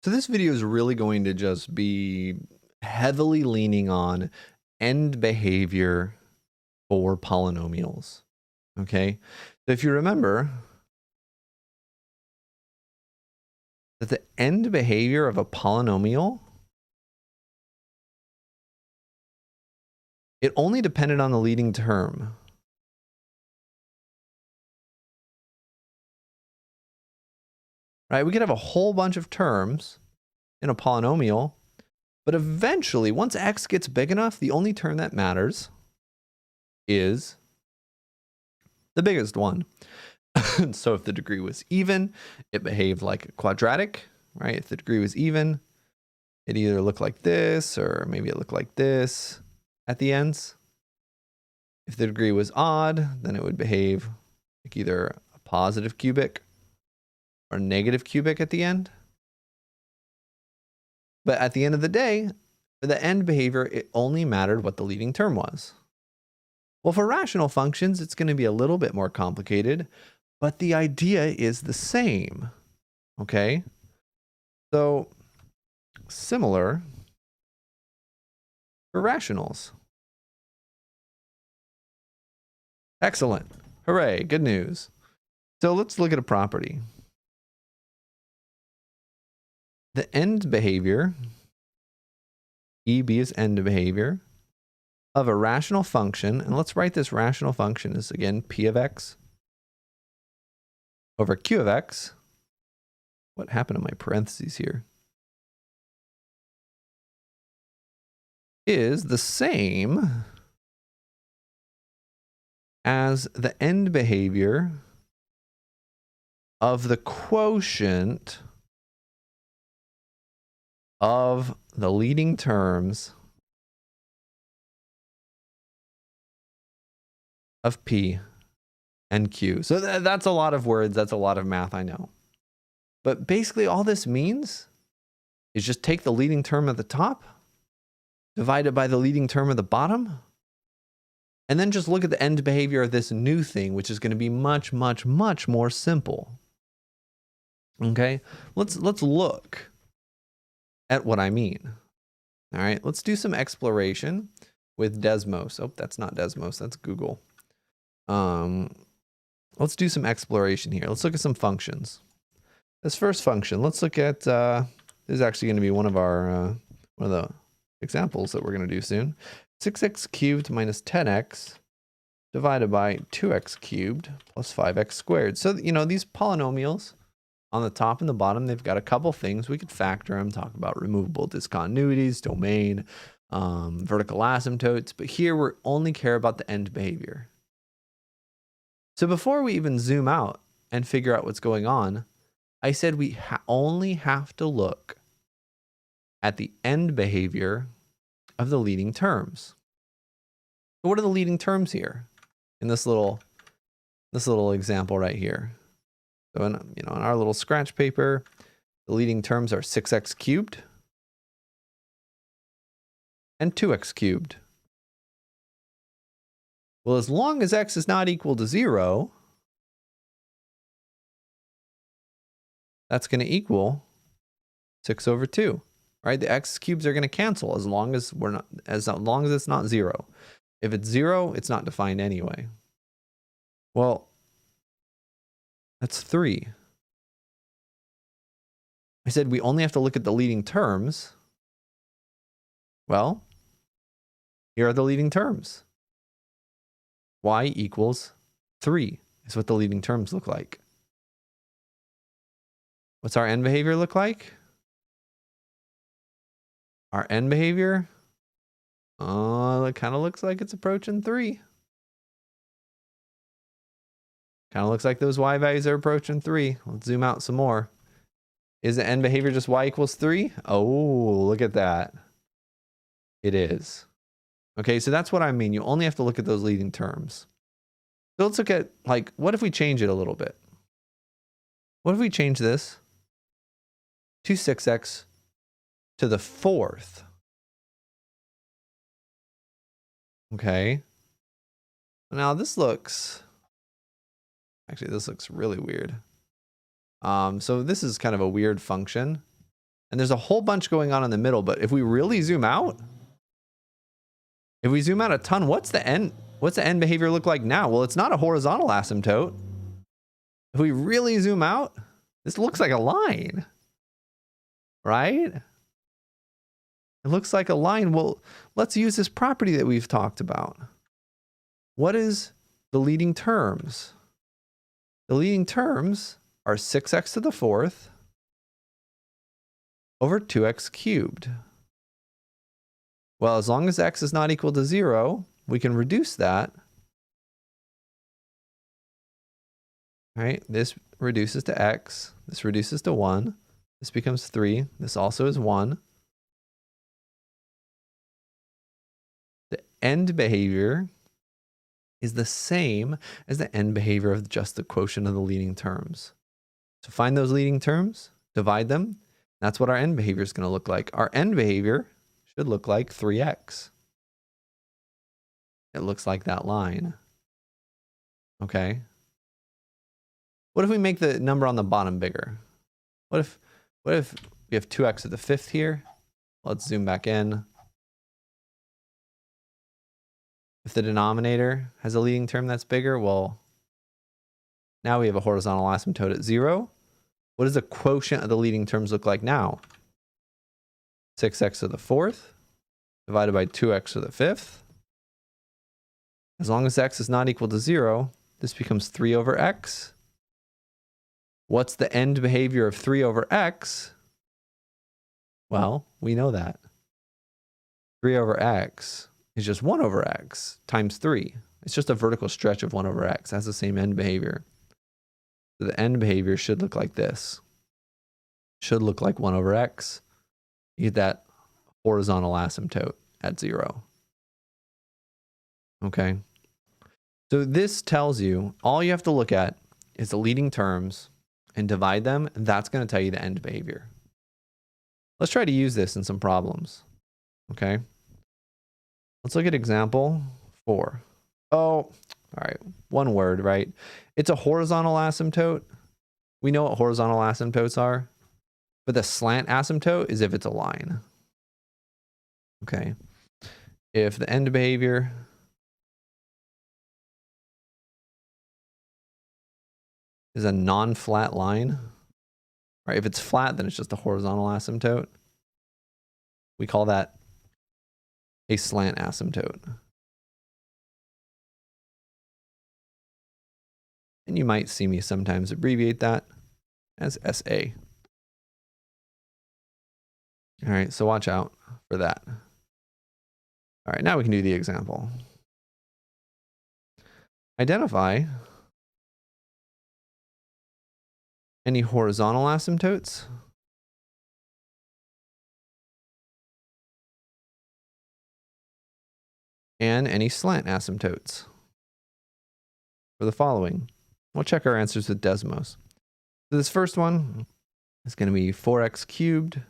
So this video is really going to just be heavily leaning on end behavior for polynomials. Okay, so if you remember that the end behavior of a polynomial, it only depended on the leading term. Right? We could have a whole bunch of terms in a polynomial, but eventually, once x gets big enough, the only term that matters is the biggest one. So if the degree was even, it behaved like a quadratic, right? If the degree was even, it either looked like this, or maybe it looked like this at the ends. If the degree was odd, then it would behave like either a positive cubic or negative cubic at the end. But at the end of the day, for the end behavior, it only mattered what the leading term was. Well, for rational functions, it's going to be a little bit more complicated, but the idea is the same. Okay? So, similar for rationals. Excellent. Hooray, good news. So let's look at a property. The end behavior, EB is end behavior, of a rational function, and let's write this rational function as, again, P of x over Q of x. What happened to my parentheses here? Is the same as the end behavior of the quotient of the leading terms of P and Q. So that's a lot of words. That's a lot of math, I know. But basically all this means is just take the leading term at the top, divide it by the leading term at the bottom, and then just look at the end behavior of this new thing, which is going to be much, much, much more simple. Okay, let's look at what I mean. All right, let's do some exploration with Desmos. Oh, that's not Desmos, that's Google. Let's do some exploration here. Let's look at some functions. This first function, let's look at, this is actually going to be one of our, one of the examples that we're going to do soon. 6x cubed minus 10x divided by 2x cubed plus 5x squared. So, you know, these polynomials on the top and the bottom, they've got a couple things. We could factor them, talk about removable discontinuities, domain, vertical asymptotes, but here we only care about the end behavior. So before we even zoom out and figure out what's going on, I said we only have to look at the end behavior of the leading terms. So what are the leading terms here in this little example right here? So in our little scratch paper, the leading terms are 6x cubed and 2x cubed. Well, as long as x is not equal to 0, that's going to equal 6 over 2. Right? The x cubes are going to cancel as long as it's not 0. If it's 0, it's not defined anyway. Well, that's 3. I said we only have to look at the leading terms. Well, here are the leading terms. Y equals 3 is what the leading terms look like. What's our end behavior look like? Our end behavior, it kind of looks like it's approaching 3. Kind of looks like those y values are approaching 3. Let's zoom out some more. Is the end behavior just y equals 3? Oh, look at that. It is. Okay, so that's what I mean. You only have to look at those leading terms. So let's look at, like, what if we change it a little bit? What if we change this to 6x to the 4th? Okay. Now this looks, actually this looks really weird. So this is kind of a weird function. And there's a whole bunch going on in the middle, but if we really zoom out, if we zoom out a ton, what's the end behavior look like now? Well, it's not a horizontal asymptote. If we really zoom out, this looks like a line, right? It looks like a line. Well, let's use this property that we've talked about. What is the leading terms? The leading terms are 6x to the 4th over 2x cubed. Well, as long as x is not equal to 0, we can reduce that. Right? This reduces to x. This reduces to 1. This becomes 3. This also is 1. The end behavior is the same as the end behavior of just the quotient of the leading terms. So find those leading terms, divide them. That's what our end behavior is going to look like. Our end behavior should look like 3x. It looks like that line. Okay. What if we make the number on the bottom bigger? What if we have 2x to the 5th here? Let's zoom back in. If the denominator has a leading term that's bigger, well, now we have a horizontal asymptote at 0. What does the quotient of the leading terms look like now? 6x to the 4th divided by 2x to the 5th. As long as x is not equal to 0, this becomes 3 over x. What's the end behavior of 3 over x? Well, we know that. 3 over x is just 1 over x times 3. It's just a vertical stretch of 1 over x. That's the same end behavior. So the end behavior should look like this. Should look like 1 over x. You get that horizontal asymptote at 0. Okay. So this tells you all you have to look at is the leading terms and divide them. That's going to tell you the end behavior. Let's try to use this in some problems. Okay. Let's look at example 4. Oh, all right. One word, right? It's a horizontal asymptote. We know what horizontal asymptotes are, but the slant asymptote is if it's a line. Okay. If the end behavior is a non-flat line, right? If it's flat, then it's just a horizontal asymptote. We call that a slant asymptote. And you might see me sometimes abbreviate that as SA. All right, so watch out for that. All right, now we can do the example. Identify any horizontal asymptotes and any slant asymptotes for the following. We'll check our answers with Desmos. So this first one is going to be 4x cubed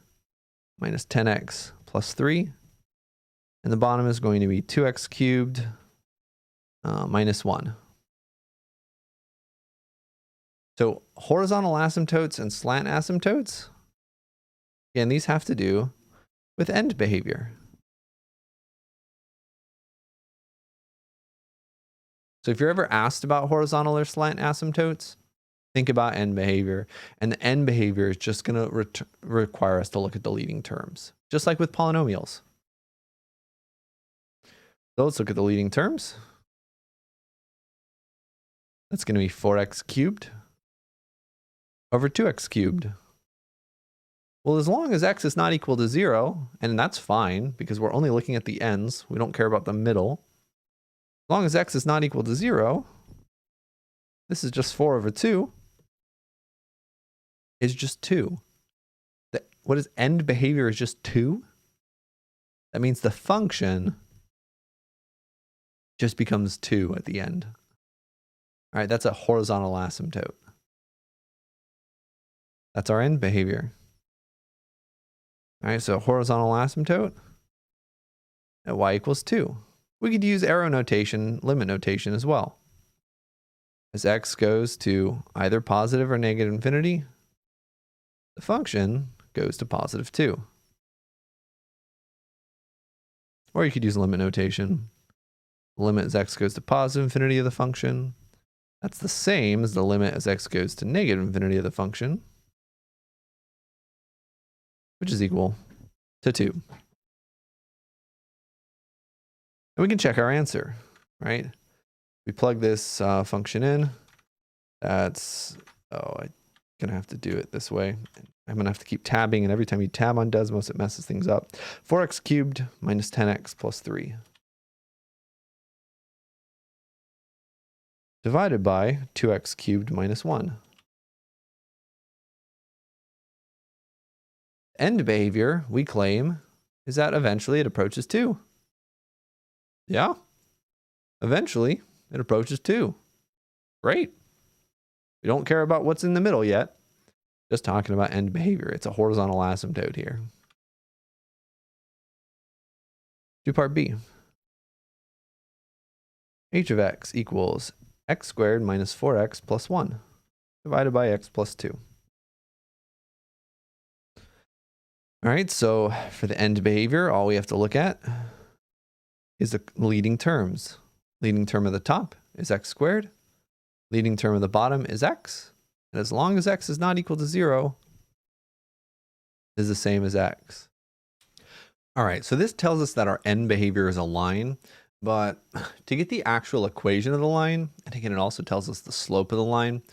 minus 10x plus 3. And the bottom is going to be 2x cubed minus 1. So horizontal asymptotes and slant asymptotes, again, these have to do with end behavior. So if you're ever asked about horizontal or slant asymptotes, think about end behavior. And the end behavior is just going to require us to look at the leading terms, just like with polynomials. So let's look at the leading terms. That's going to be 4x cubed over 2x cubed. Well, as long as x is not equal to 0, and that's fine because we're only looking at the ends, we don't care about the middle. As long as x is not equal to 0, this is just 4 over 2. It's just 2. What is end behavior is just 2? That means the function just becomes 2 at the end. All right, that's a horizontal asymptote. That's our end behavior. All right, so horizontal asymptote at y equals 2. We could use arrow notation, limit notation as well. As x goes to either positive or negative infinity, the function goes to positive 2. Or you could use limit notation. Limit as x goes to positive infinity of the function. That's the same as the limit as x goes to negative infinity of the function, which is equal to 2. And we can check our answer, right? We plug this function in. That's, I'm going to have to do it this way. I'm going to have to keep tabbing, and every time you tab on Desmos, it messes things up. 4x cubed minus 10x plus 3. Divided by 2x cubed minus 1. End behavior, we claim, is that eventually it approaches 2. Yeah. Eventually, it approaches 2. Great. We don't care about what's in the middle yet. Just talking about end behavior. It's a horizontal asymptote here. Do part B. H of x equals x squared minus 4x plus 1 divided by x plus 2. All right, so for the end behavior, all we have to look at is the leading terms. Leading term of the top is x squared. Leading term of the bottom is x. And as long as x is not equal to 0, it is the same as x. All right, so this tells us that our end behavior is a line, but to get the actual equation of the line, and again, it also tells us the slope of the line.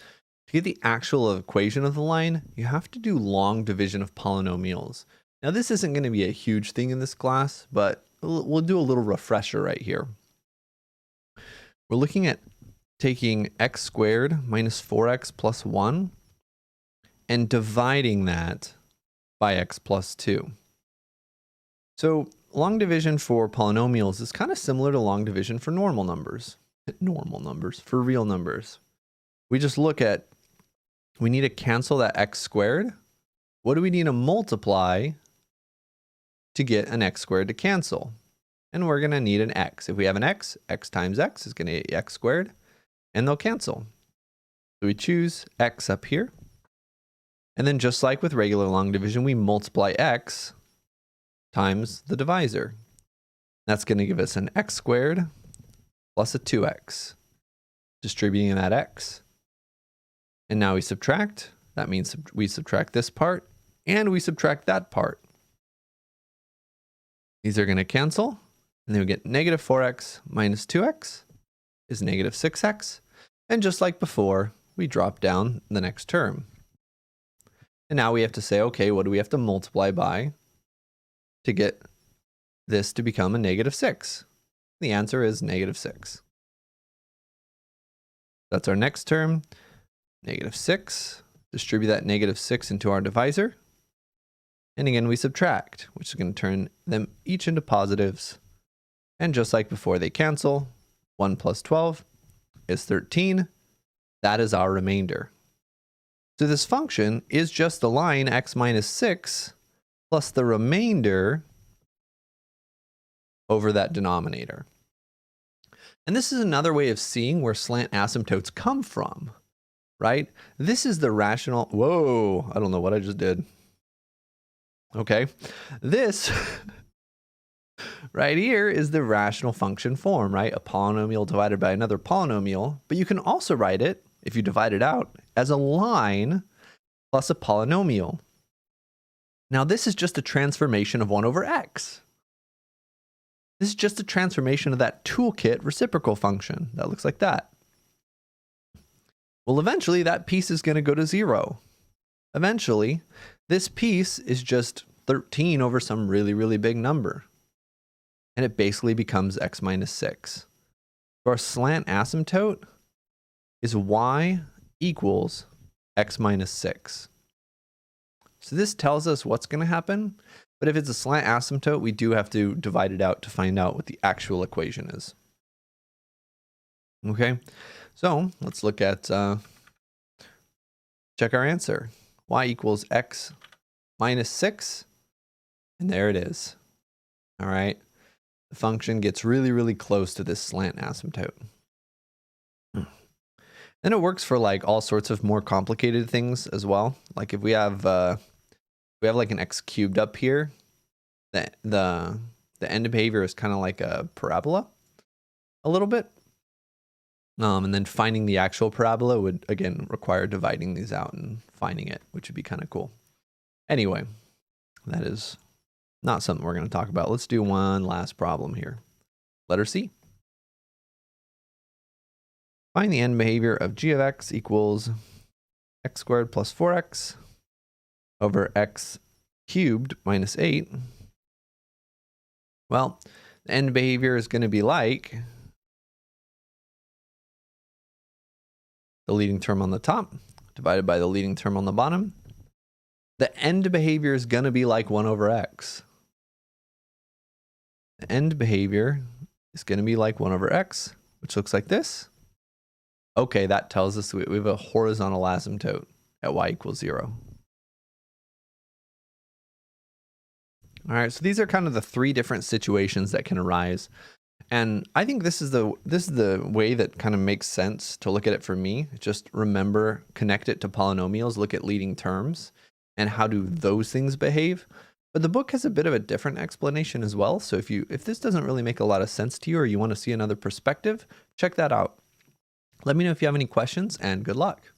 To get the actual equation of the line, you have to do long division of polynomials. Now, this isn't going to be a huge thing in this class, but we'll do a little refresher right here. We're looking at taking x squared minus 4x plus 1 and dividing that by x plus 2. So long division for polynomials is kind of similar to long division for normal numbers. For real numbers. We just look at, we need to cancel that x squared. What do we need to multiply to get an x squared to cancel? And we're going to need an x. If we have an x, x times x is going to be x squared, and they'll cancel. So we choose x up here. And then just like with regular long division, we multiply x times the divisor. That's going to give us an x squared plus a 2x, distributing that x. And now we subtract. That means we subtract this part, and we subtract that part. These are going to cancel, and then we get negative 4x minus 2x is negative 6x. And just like before, we drop down the next term. And now we have to say, okay, what do we have to multiply by to get this to become a negative 6? The answer is negative 6. That's our next term, negative 6. Distribute that negative 6 into our divisor. And again, we subtract, which is going to turn them each into positives. And just like before, they cancel. 1 plus 12 is 13. That is our remainder. So this function is just the line x minus 6 plus the remainder over that denominator. And this is another way of seeing where slant asymptotes come from, right? This is the rational, whoa, I don't know what I just did. Okay, this right here is the rational function form, right? A polynomial divided by another polynomial, but you can also write it, if you divide it out, as a line plus a polynomial. Now this is just a transformation of 1 over x. This is just a transformation of that toolkit reciprocal function that looks like that. Well, eventually that piece is going to go to 0. Eventually, this piece is just 13 over some really, really big number. And it basically becomes x minus 6. So our slant asymptote is y equals x minus 6. So this tells us what's going to happen. But if it's a slant asymptote, we do have to divide it out to find out what the actual equation is. Okay, so let's look at, check our answer. Y equals x minus 6. And there it is. All right. The function gets really, really close to this slant asymptote. And it works for like all sorts of more complicated things as well. Like if we have we have like an x cubed up here. The end behavior is kind of like a parabola a little bit. And then finding the actual parabola would, again, require dividing these out and finding it, which would be kind of cool. Anyway, that is not something we're going to talk about. Let's do one last problem here. Letter C. Find the end behavior of g of x equals x squared plus 4x over x cubed minus 8. Well, the end behavior is going to be like the leading term on the top divided by the leading term on the bottom. The end behavior is going to be like 1 over x. The end behavior is going to be like 1 over x, which looks like this. Okay, that tells us we have a horizontal asymptote at y equals 0. All right, so these are kind of the 3 different situations that can arise. And I think this is the way that kind of makes sense to look at it for me. Just remember, connect it to polynomials, look at leading terms, and how do those things behave. But the book has a bit of a different explanation as well. So if this doesn't really make a lot of sense to you, or you want to see another perspective, check that out. Let me know if you have any questions, and good luck.